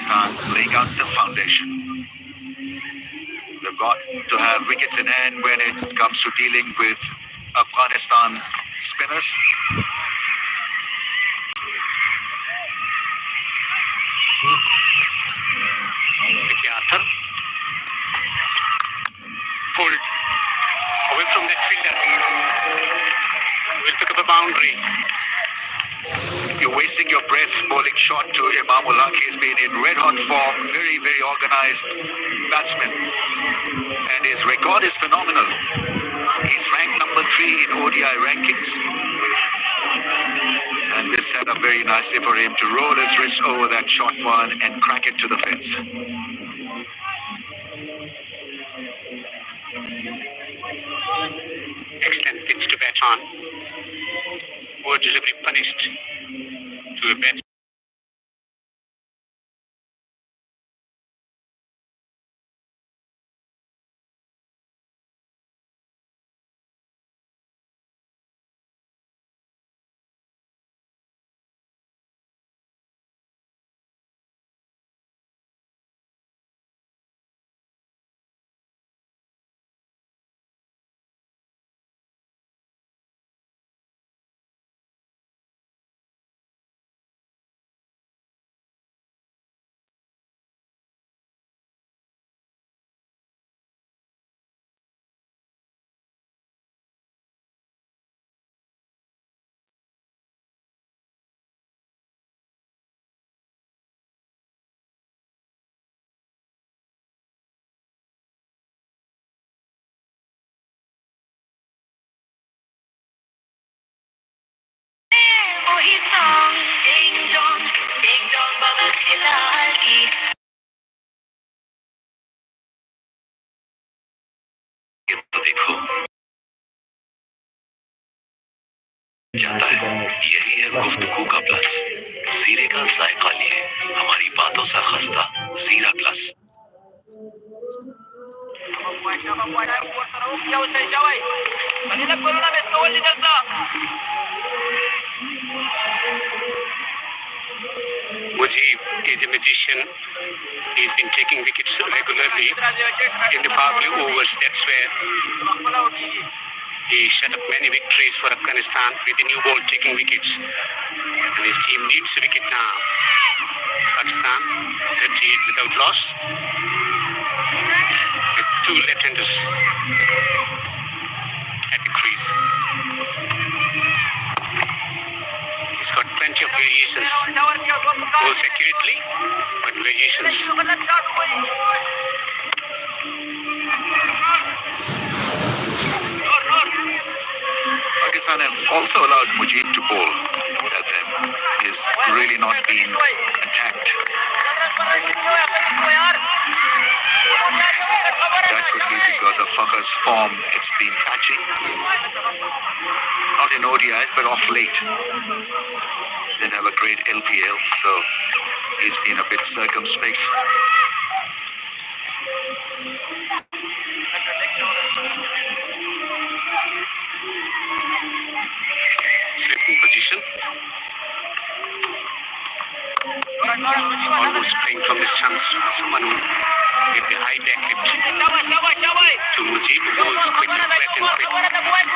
Pakistan laying out the foundation. They've got to have wickets in hand when it comes to dealing with Afghanistan spinners. Vidyarthar pulled away from that fielder. Will pick up a boundary. You're wasting your breath bowling short to Imamullah. He's been in red hot form, very, very organized batsman. And his record is phenomenal. He's ranked number 3 in ODI rankings. And this set up very nicely for him to roll his wrist over that short one and crack it to the fence. Excellent pitch to bat on. Poor delivery punished to the bat. देखो जाता है यही है गुफ्तगू का plus जीरे का जायका लिए हमारी बातों सा खस्ता Jeera plus Mujib is a magician. He's been taking wickets regularly in the power play overs. That's where he shut up many victories for Afghanistan with the new ball taking wickets. And his team needs a wicket now. Pakistan 38 without loss. With 2 left-handers at the crease. He's got plenty of variations. Goes accurately, but variations. Pakistan have also allowed Mujib to bowl at them. He's really not been attacked. That could be because of Fakhr's form. It's been patchy. Not in ODIs, but off late. Didn't have a great LPL, so he's been a bit circumspect. Slipping position. Almost playing from this chance. Someone with the high deck hit to Mujib, who goes quickly, wet and quick.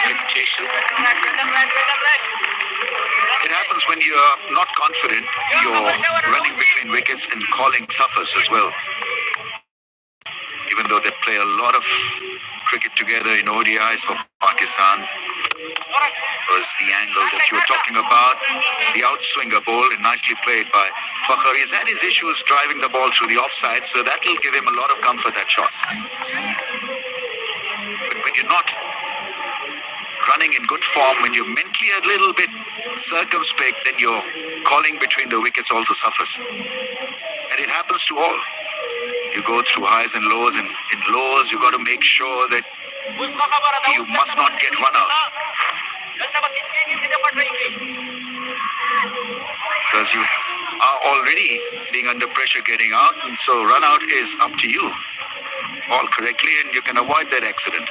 Reputation. It happens when you're not confident, you're running between wickets and calling suffers as well. Even though they play a lot of cricket together in ODIs for Pakistan. Was the angle that you were talking about. The outswinger ball, and nicely played by Fakhr. He's had his issues driving the ball through the offside, so that will give him a lot of comfort, that shot. But when you're not running in good form, when you're mentally a little bit circumspect, then your calling between the wickets also suffers. And it happens to all. You go through highs and lows, and in lows you got to make sure that you must not get run out. Because you are already being under pressure getting out, and so run out is up to you. All correctly, and you can avoid that accident.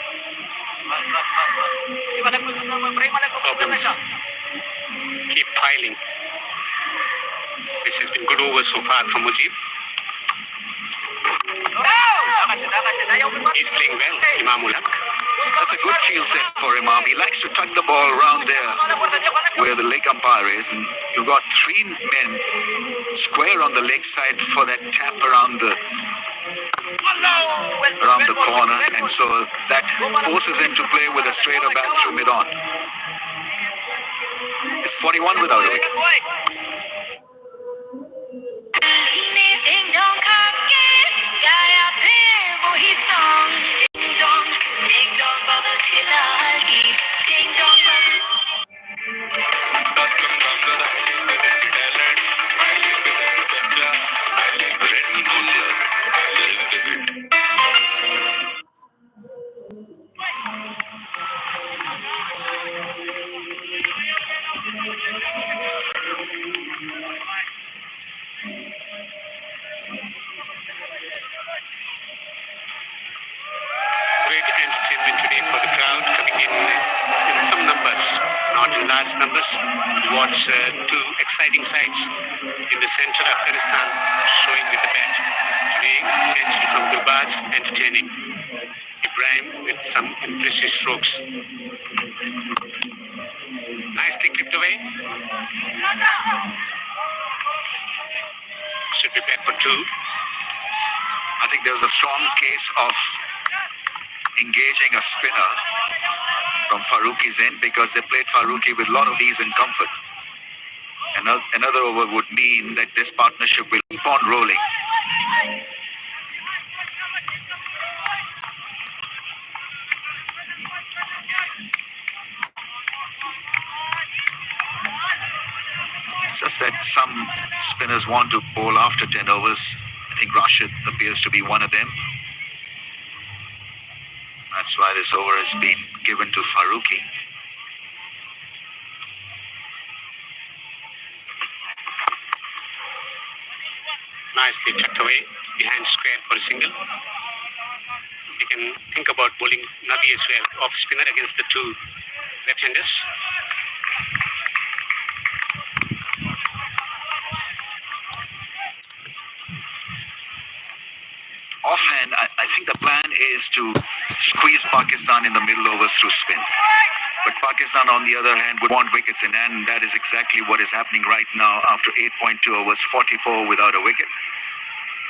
Problems keep piling. This has been good over so far from Mujib. He's playing well, Imamul Haq. That's a good field set for Imam. He likes to tuck the ball around there where the leg umpire is, and you've got three men square on the leg side for that tap around the corner, and so that forces him to play with a straighter back through mid-on. It's 41 without a wicket. Great entertainment today for the crowd coming in some numbers, not in large numbers. To watch two exciting sides in the center. Afghanistan showing with the bat today. Century from Gurbaz, entertaining. Ibrahim with some impressive strokes. Nicely clipped away. Should be back for two. I think there was a strong case of engaging a spinner from Faruqi's end because they played Faruqi with a lot of ease and comfort. Another over would mean that this partnership will keep on rolling. It's just that some spinners want to bowl after 10 overs. I think Rashid appears to be one of them. That's why this over has been given to Faruqi. Nicely tucked away behind square for a single. You can think about bowling Nabi as well, off spinner against the two left-handers. Offhand, I think the plan is to squeeze Pakistan in the middle overs through spin. But Pakistan, on the other hand, would want wickets in hand, and that is exactly what is happening right now after 8.2 overs, 44 without a wicket.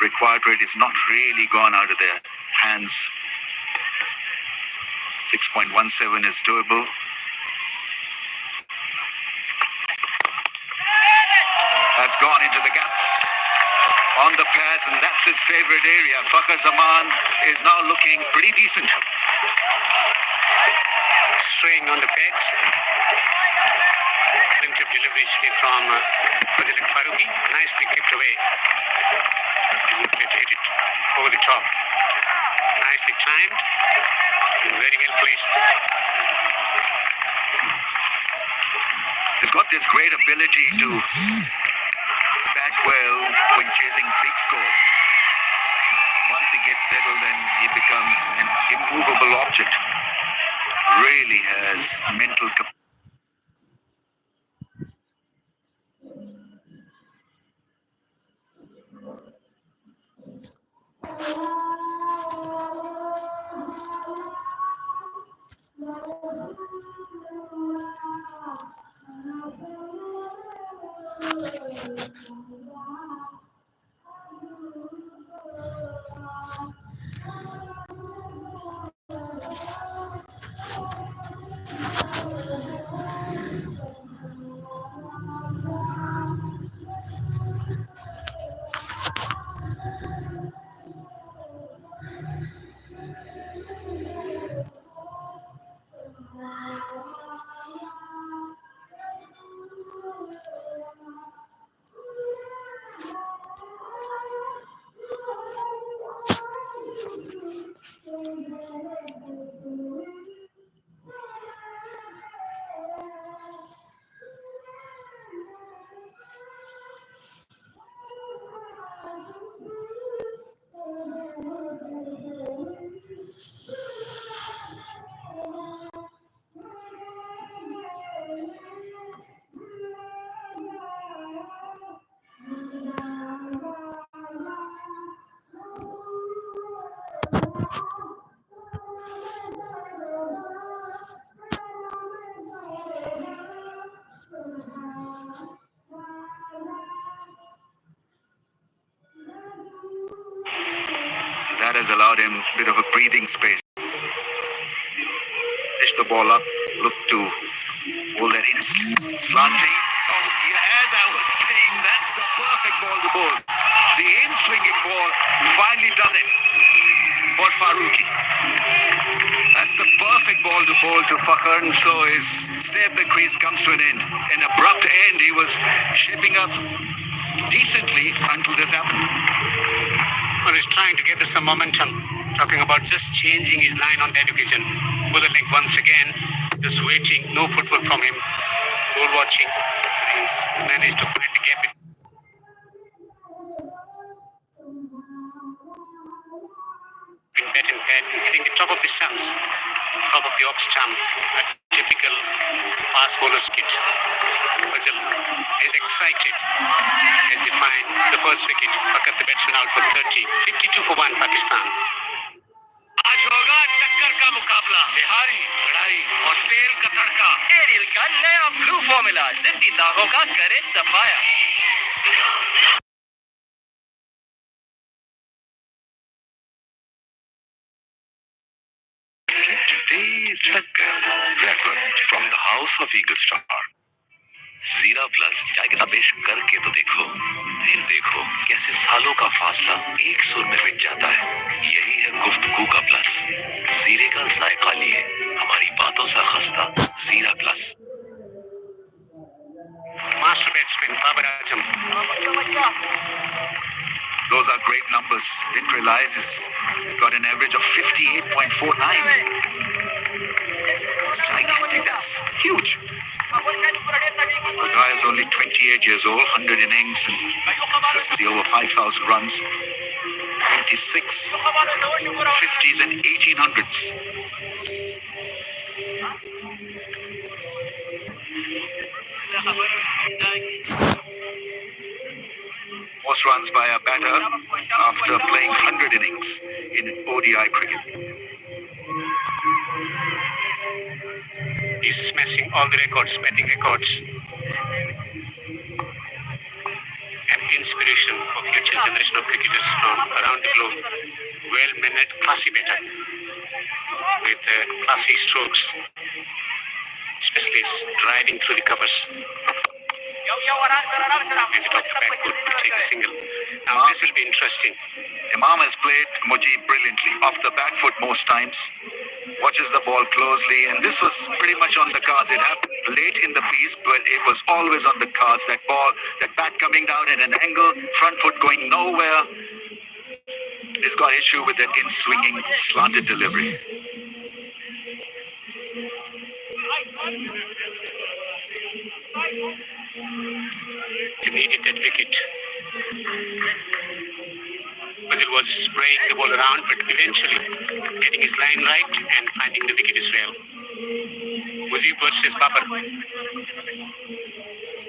Required rate is not really gone out of their hands. 6.17 is doable. Has gone into the gap on the pads, and that's his favorite area. Fakhar Zaman is now looking pretty decent. Straying on the pegs. Plenty of delivery from President Faruqi. Nicely kicked away. Isn't it? Hit it over the top. Nicely timed. Very well placed. He's got this great ability to bat well when chasing big scores. Once he gets settled, then he becomes an immovable object. Really has mental capacity. allowed him a bit of a breathing space. Dish the ball up, look to hold that in. Slanting. Oh, yeah, as I was saying, that's the perfect ball to bowl. The in-swinging ball finally does it for Farooqi. That's the perfect ball to bowl to Fakhar, and so his stay at the crease comes to an end. An abrupt end. He was shaping up decently until this happened. Well, he's trying to gather some momentum. Talking about just changing his line on that occasion. For the leg once again. Just waiting. No footwork from him. Ball watching. He's managed to find the gap. Bat and pad, hitting the top of the stumps, top of the off stump. A typical fast bowler's kit. Fazil is excited as they find the first wicket. Fakat the batsman out for 30. 52 for 1 Pakistan. आज होगा टक्कर का मुकाबला बिहारी लड़ाई और तेल का तड़का aerial का नया ब्लू फॉर्मूला जिंदी दागों का करे सफाया Today's टक्कर rapper from the house of Eagle Star जीरा प्लस चाय के साथ पेश करके तो देखो फिर देखो कैसे सालों का फासला एक सुर में मिट जाता है यही है गुफ्तगू का प्लस जीरे का जायका लिए हमारी बातों सा खस्ता Jeera plus master batsman Babar Azam Those are great numbers. Didn't realize he's got an average of 58.49. It's gigantic. That's huge. The guy is only 28 years old, 100 innings, and consistently over 5,000 runs. 26, 50s and 1800s. Most runs by a batter after playing 100 innings in ODI cricket. He's smashing all the records, batting records. An inspiration for future generation of cricketers from around the globe. Well-mannered, classy batter with classy strokes, especially driving through the covers. As it off the back foot to take a single. Now this will be interesting. Imam has played Mujib brilliantly off the back foot most times. Watches the ball closely, and this was pretty much on the cards. It happened late in the piece, but it was always on the cards. That ball, that bat coming down at an angle, front foot going nowhere. He's got issue with that in-swinging, slanted delivery. He needed that wicket. Fazil was spraying the ball around, but eventually getting his line right and finding the wicket as well. Mujib versus Babar.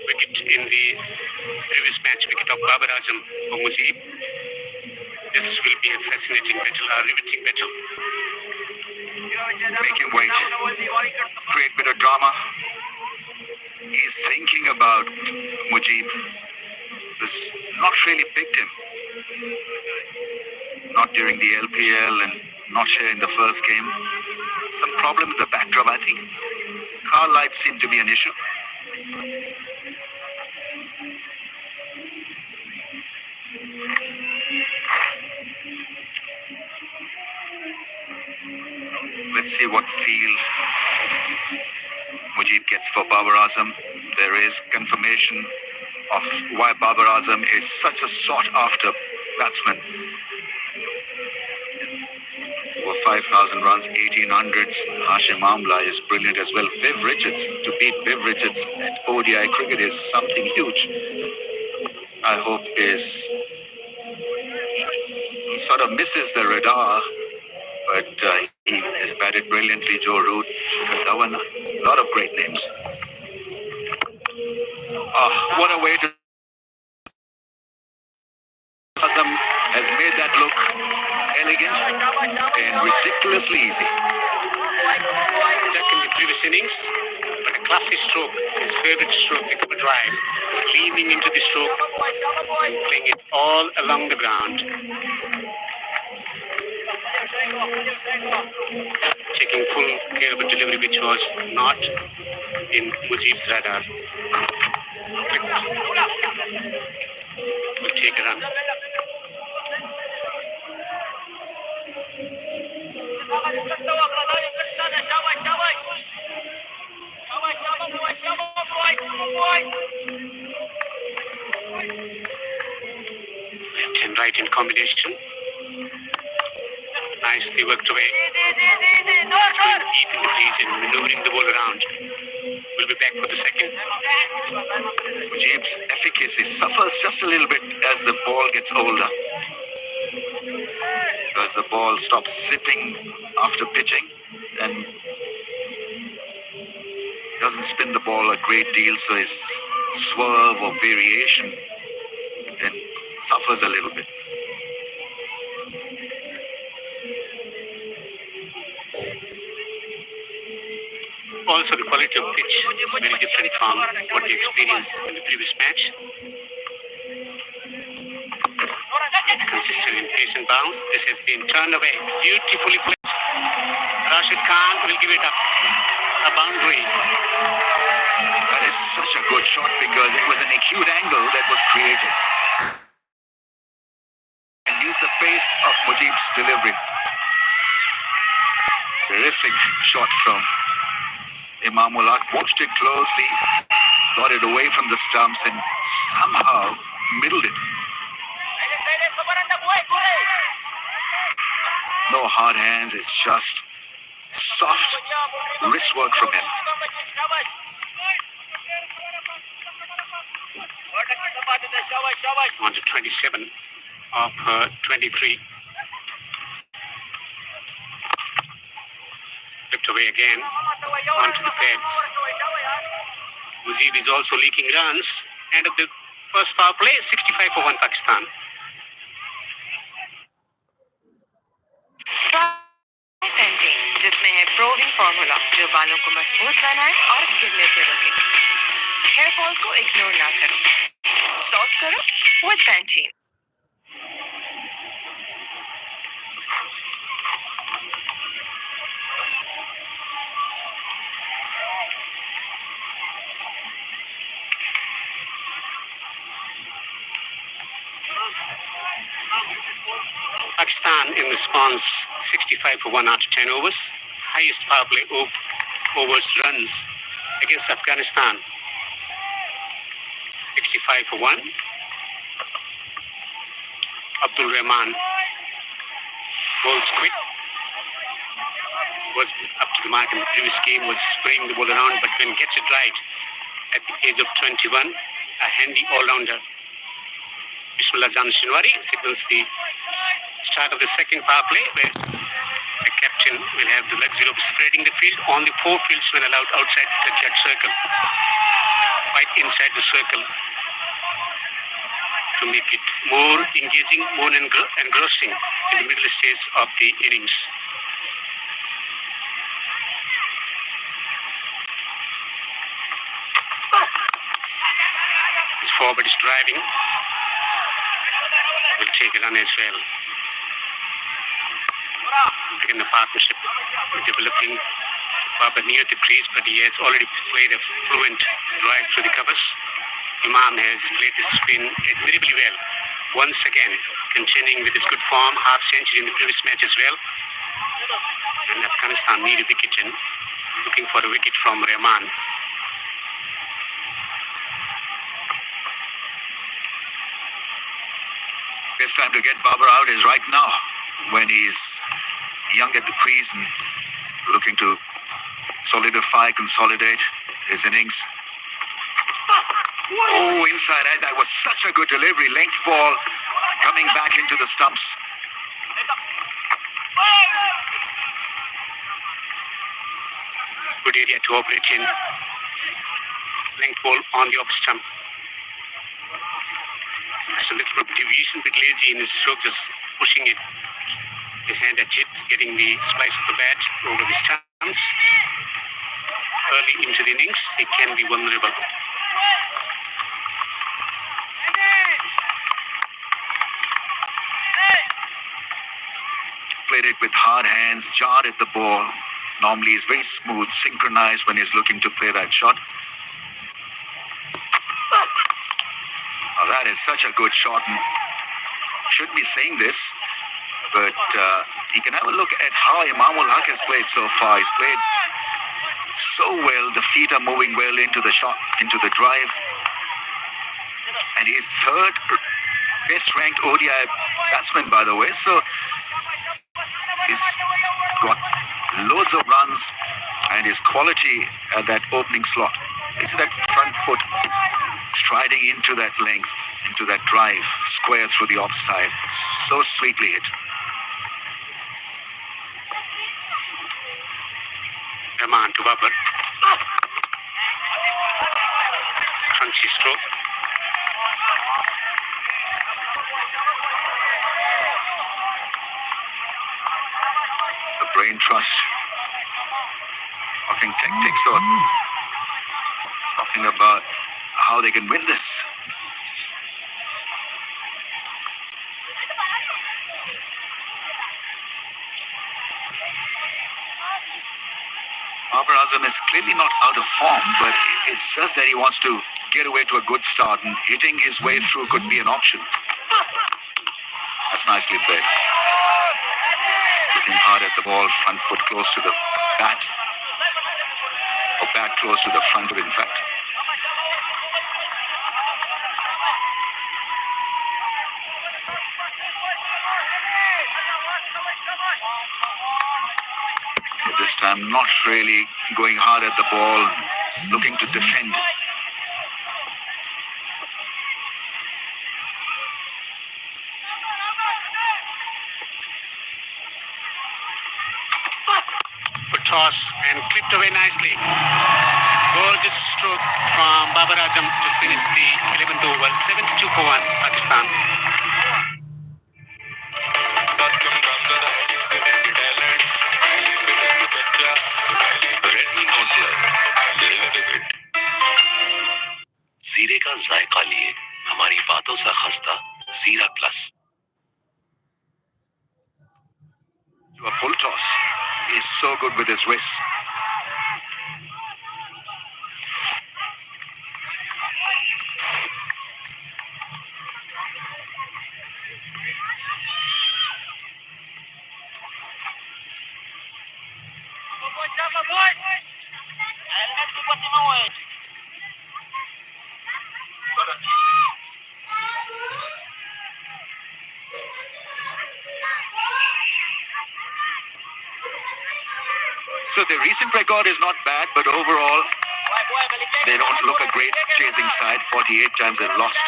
Wicket in the previous match, wicket of Babar Azam for Mujib. This will be a fascinating battle, a riveting battle. Make him wait. Create a bit of drama. He's thinking about Mujib. This not really picked him. Not during the LPL and not here in the first game. Some problem with the backdrop, I think. Car lights seem to be an issue. Let's see what feel Mujib gets for Babar Azam. There is confirmation of why Babar Azam is such a sought-after batsman. Over 5,000 runs, 1800s. Hashim Amla is brilliant as well. Viv Richards, to beat Viv Richards at ODI cricket is something huge. I hope is sort of misses the radar, but he has batted brilliantly. Joe Root, Dhawan, a lot of great names. What a way to... Azam has made that look elegant and ridiculously easy. That in the previous innings, but a classy stroke, his favorite stroke, the cover drive. He's leaning into the stroke and playing it all along the ground. Taking full care of a delivery which was not in Mujib's radar. Will take a run. Left and right in combination. Nicely worked away. Eating the crease and maneuvering the ball around. We'll be back for the second. Mujib's efficacy suffers just a little bit as the ball gets older, because the ball stops zipping after pitching and doesn't spin the ball a great deal, so his swerve or variation then suffers a little bit. Also, the quality of pitch is very different from what we experienced in the previous match. Consistent in pace and bounce. This has been turned away. Beautifully played. Rashid Khan will give it up. A boundary. That is such a good shot because it was an acute angle that was created. And use the pace of Mujib's delivery. Terrific shot from Imamullah. Watched it closely, got it away from the stumps and somehow middled it. No hard hands, it's just soft wrist work from him. On to 27 of 23. Flipped away again onto the pads. Mujib is also leaking runs. And at the first power play, 65 for 1 Pakistan. जिसमें है प्रोवी formula जो बालों को मजबूत बनाए और गिरने से रोके। हेयर फॉल को इग्नोर ना करो, सॉल्व करो with Pantene. Pakistan in response 65 for 1 after 10 overs. Highest power play overs runs against Afghanistan. 65 for 1. Abdul Rahman bowls quick. Was up to the mark in the previous game, was spraying the ball around, but when gets it right at the age of 21, a handy all-rounder. Bismillah Jan Shinwari signals the start of the second power play, where the captain will have the luxury of spreading the field. Only 4 fieldsmen allowed outside the touch circle, right inside the circle, to make it more engaging, more engrossing in the middle stage of the innings. His forward is driving. Will take a run as well. Again, the partnership developing. Babar near the crease, but he has already played a fluent drive through the covers. Imam has played the spin admirably well. Once again, continuing with his good form, half century in the previous match as well. And Afghanistan need a wicket in, looking for a wicket from Rahman. Best time to get Babar out is right now, when he's young at the crease and looking to solidify, consolidate his innings. Oh, inside edge. That was such a good delivery. Length ball coming back into the stumps. Good area to operate in. Length ball on the off stump. Just a little bit of deviation, bit lazy in his stroke, just pushing it. His hand at it, getting the slice of the bat over the stumps. Early into the innings, he can be vulnerable. Played played it with hard hands, jarred at the ball. Normally he's very smooth, synchronized when he's looking to play that shot. Now that is such a good shot, and shouldn't be saying this, but you can have a look at how Imamul Haq has played so far. He's played so well. The feet are moving well into the shot, into the drive, and he's third best ranked ODI batsman, by the way. So he's got loads of runs, and his quality at that opening slot. It's that front foot striding into that length, into that drive, square through the offside. So sweetly hit. Rahman to Babar. Crunchy stroke. The brain trust. Talking tactics or talking about how they can win this. Babar Azam is clearly not out of form, but it's just that he wants to get away to a good start, and hitting his way through could be an option. That's nicely played. Looking hard at the ball, front foot close to the bat, or bat close to the front of it, in fact. This time not really going hard at the ball, looking to defend. Toss and clipped away nicely. Gorgeous stroke from Babar Azam to finish the 11th over. 72 for 1, Pakistan. जीरे का जायका लिए हमारी बातों सा खस्ता Jeera plus. To a full toss. He's so good with his wrists. So the recent record is not bad, but overall they don't look a great chasing side. 48 times they've lost,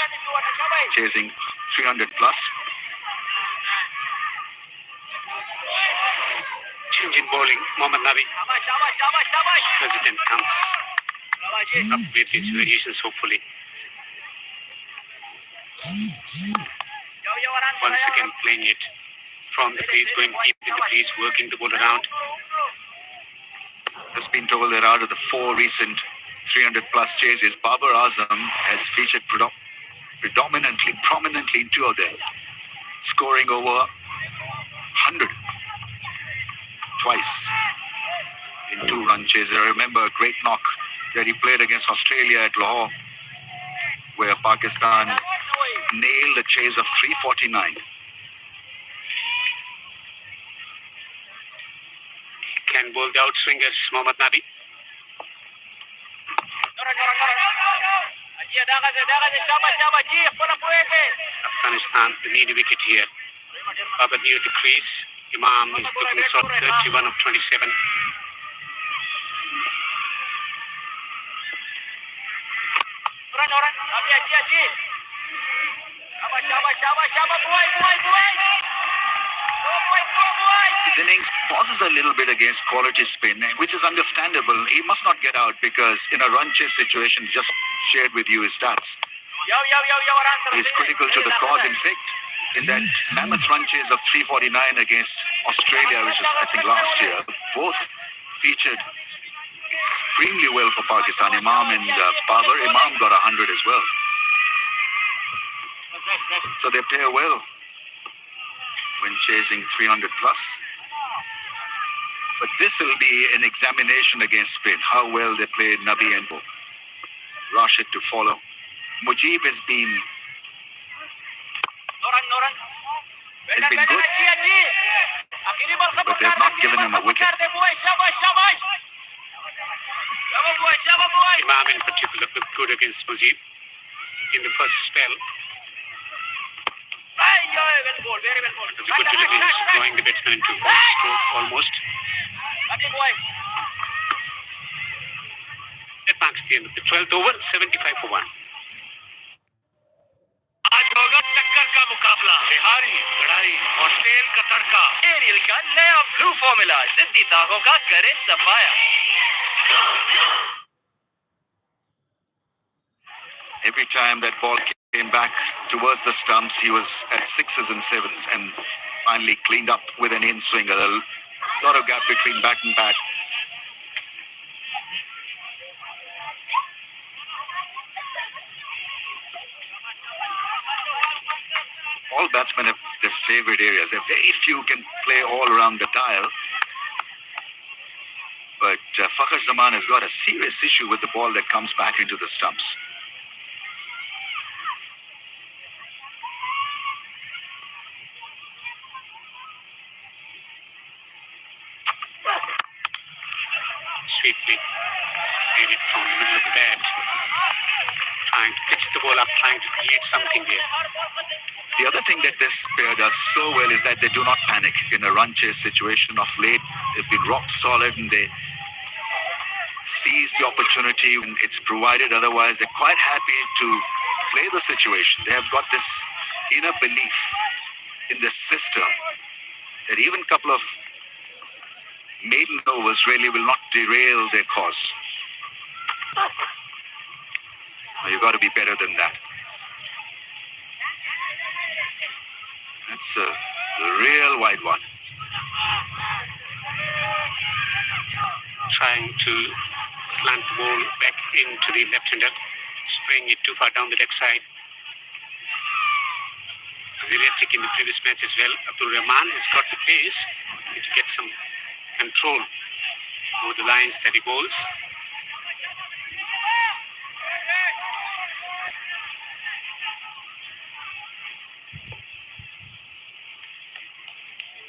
chasing 300 plus. Change in bowling, Mohammad Nabi. President comes up with his variations, hopefully. Once again playing it from the crease, going deep in the crease, working the ball around. Has been told that out of the 4 recent 300 plus chases, Babar Azam has featured prominently in 2 of them, scoring over 100 twice in 2-run chases. I remember a great knock that he played against Australia at Lahore, where Pakistan nailed a chase of 349. Can bowl the outswingers, Mohammad Nabi. Afghanistan, the need a wicket here. Babar near the crease. Imam is looking short, 31 of 27. His innings pauses a little bit against quality spin, which is understandable. He must not get out because in a run chase situation, just shared with you his stats. He is critical to the cause. In fact, in that mammoth run chase of 349 against Australia, which is I think last year, both featured extremely well for Pakistan. Imam and Babar. Imam got 100 as well. So they pair well when chasing 300 plus. But this will be an examination against spin. How well they play Nabi and Bo. Rashid to follow. Mujib has been good, but they've not given him a wicket. Imam in particular looked good against Mujib in the first spell. It was a good diligence, drawing the batsman into false stroke almost. That marks the end of the 12th over, 75 for 1. आज होगा टक्कर का मुकाबला बिहारी लड़ाई और तेल का तड़का aerial का नया ब्लू फॉर्मूला जिद्दी दागों का करे सफाया Every time that ball came back towards the stumps, he was at sixes and sevens and finally cleaned up with an in swing. A lot of gap between bat and bat. All batsmen have their favorite areas. There are very few can play all around the dial. But Fakhar Zaman has got a serious issue with the ball that comes back into the stumps. Sweetly made it from the middle of the bat, trying to pitch the ball up, trying to create something there. The other thing that this pair does so well is that they do not panic in a run chase situation. Of late, they've been rock solid and they seize the opportunity when it's provided. Otherwise, they're quite happy to play the situation. They have got this inner belief in the system that even a couple of maiden overs really will not derail their cause. You've got to be better than that. That's a real wide one. Trying to slant the ball back into the left-hander, spraying it too far down the leg side. Electric in the previous match as well. Abdul Rahman has got the pace to get some control over the lines that he bowls.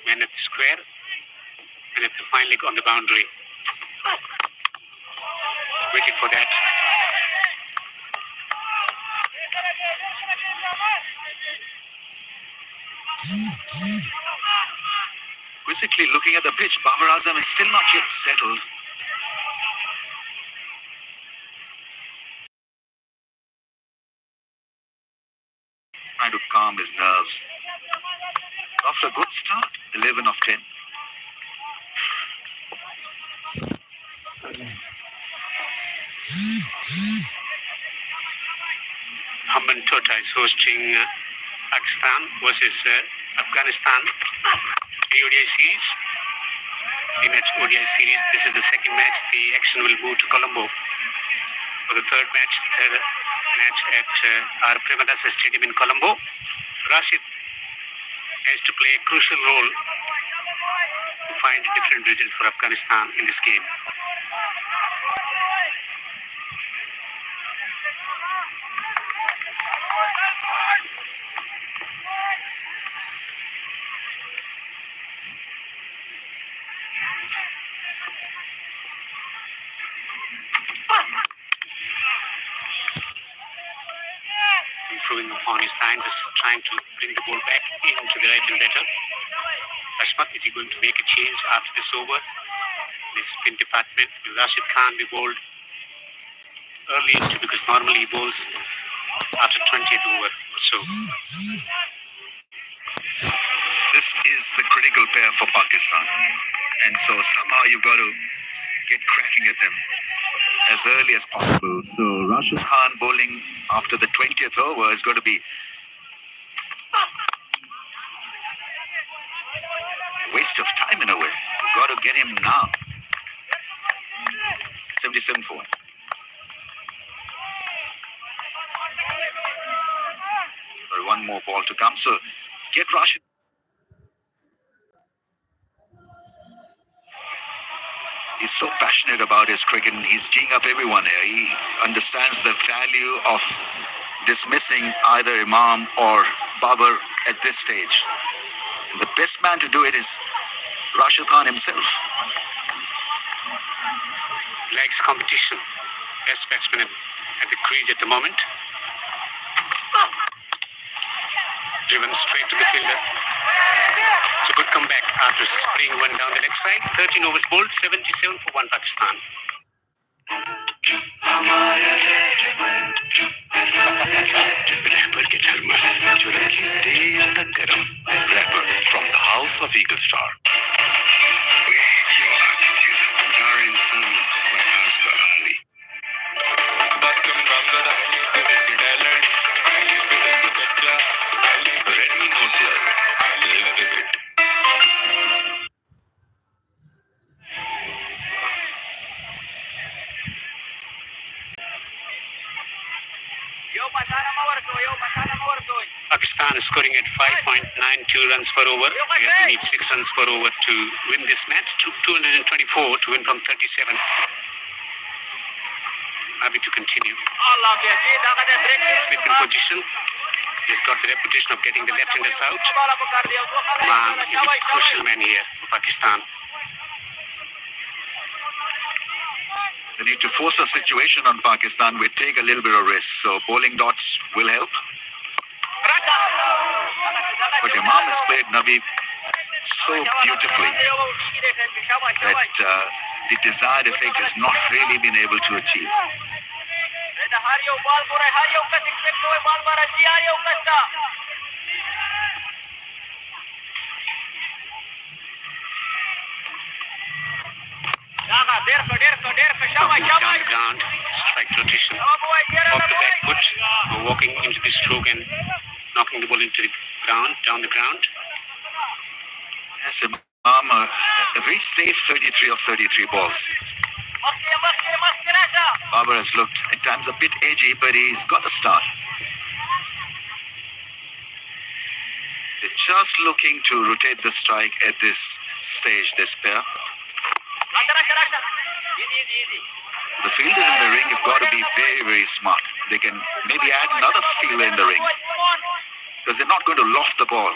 Man at the square, and at the fine leg on the boundary. Waited for that. Quizzically looking at the pitch, Babar Azam is still not yet settled. Trying to calm his nerves. After a good start, 11 of 10. Hamban Tota is hosting Pakistan versus Afghanistan. The ODI series. The match ODI series. This is the second match. The action will move to Colombo for the third match at our Premadasa Stadium in Colombo. Rashid has to play a crucial role to find a different result for Afghanistan in this game. Improving upon his lines, is trying to bring the ball back into the right and better. Ashmat, is he going to make a change after this over? This spin department, will Rashid Khan be bowled early into, because normally he bowls after 20th over or so. This is the critical pair for Pakistan. And so somehow you've got to get cracking at them as early as possible. So Rashid Khan bowling after the 20th over is going to be a waste of time in a way. You've got to get him now. 77 for 1. Or one more ball to come. So get Rashid. He's so passionate about his cricket and he's geeing up everyone here. He understands the value of dismissing either Imam or Babar at this stage. And the best man to do it is Rashid Khan himself. Likes competition. Best batsman at the crease at the moment. Driven straight to the fielder. It's a good comeback after spraying one down the leg side. 13 overs bowled, 77 for 1 Pakistan. रहबर के thermos जो रखे देर तक गरम रहबर from the house of Eagle Star. Your attitude, Darren Sun by Asghar Ali. Redmi Note 12. Live with it. Pakistan is scoring at 5.92 runs per over. We have to need 6 runs per over to win this match. 224 to win from 37. Happy to continue. Sleeping position. He's got the reputation of getting the left-handers out. Man is a crucial man here for Pakistan. They need to force a situation on Pakistan. We take a little bit of risk. So bowling dots will help. But Imam has played Nabi so beautifully that the desired effect has not really been able to achieve. Down the ground, strike rotation. Off the back foot, walking into the stroke and knocking the ball into the ground, down the ground. Yes, Imam, a very safe 33 of 33 balls. Babar has looked at times a bit edgy, but he's got a start. They're just looking to rotate the strike at this stage, this pair. The fielders in the ring have got to be very, very smart. They can maybe add another fielder in the ring because they're not going to loft the ball.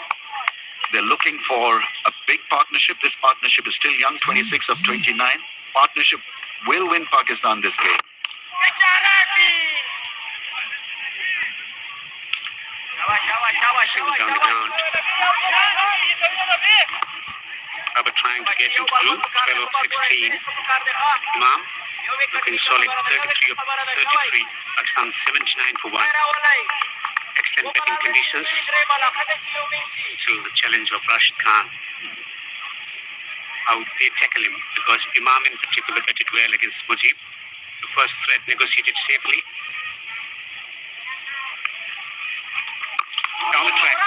They're looking for a big partnership. This partnership is still young, 26 of 29. Partnership will win Pakistan this game. Single down the ground. Babar trying to get into blue, 12 of 16. Imam looking solid, 33 of 33. Pakistan 79 for 1. Excellent batting conditions. Still the challenge of Rashid Khan. How they tackle him, because Imam in particular batted well against Mujib. The first threat negotiated safely. Down the track.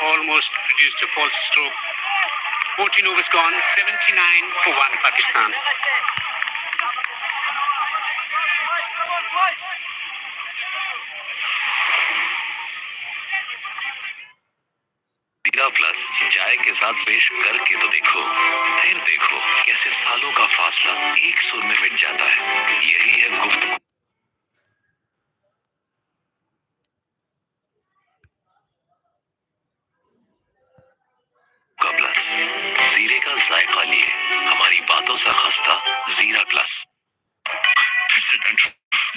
Almost reduced to false stroke. 14 overs gone, 79 for 1 Pakistan. जीरा plus चाय के साथ पेश करके तो देखो, फिर देखो कैसे सालों का फासला एक सुर में मिट जाता है. यही है गुफ्तगू का प्लस. जीरे का जायका लिए हमारी बातों सा खस्ता जीरा प्लस.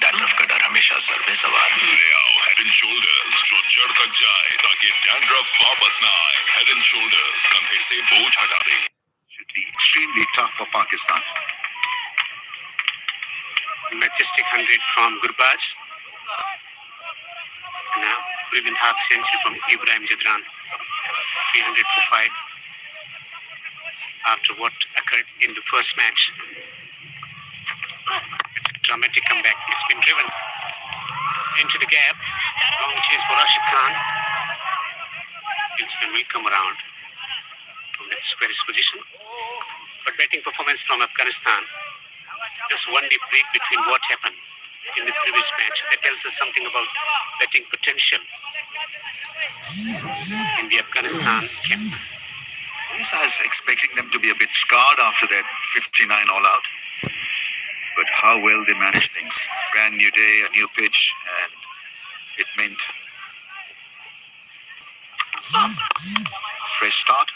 डैंड्रफ का डर हमेशा सर पे सवार. ले आओ हेड एंड शोल्डर्स जो जड़ तक जाए ताकि डैंड्रफ वापस ना आए. हेड एंड शोल्डर्स कंधे से बोझ हटा दे. Should be extremely tough for Pakistan. Majestic 100 from Gurbaz. Now, brilliant half century from Ibrahim Jadran. 300 for 5. After what occurred in the first match. Dramatic comeback. It's been driven into the gap. Long chase for Rashid Khan. Fieldsman will come around from that squarish position. But batting performance from Afghanistan. Just one day break between what happened in the previous match. That tells us something about batting potential in the Afghanistan camp. Yes, I was expecting them to be a bit scarred after that 59 all out. But how well they managed things. Brand new day, a new pitch, and it meant a fresh start.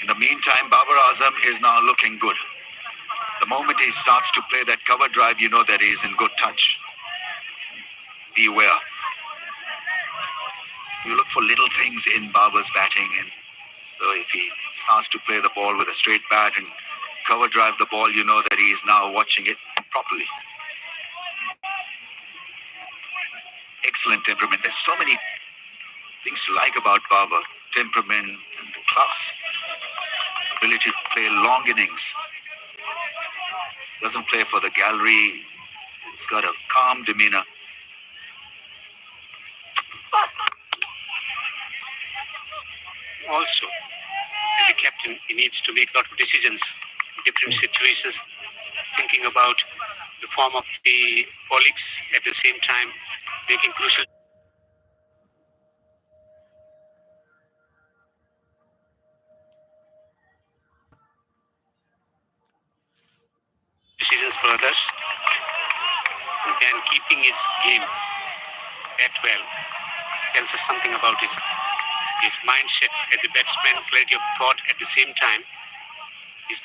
In the meantime, Babar Azam is now looking good. The moment he starts to play that cover drive, you know that he is in good touch. Beware. You look for little things in Babar's batting, and so if he starts to play the ball with a straight bat and cover drive the ball, you know that he is now watching it properly. Excellent temperament. There's so many things to like about Babar. Temperament and the class. Ability to play long innings. Doesn't play for the gallery. He's got a calm demeanor. Also, as a captain, he needs to make a lot of decisions in different situations, thinking about the form of the colleagues at the same time, making crucial decisions for others, and then keeping his game at well tells us something about his mindset as a batsman, clarity of thought at the same time. His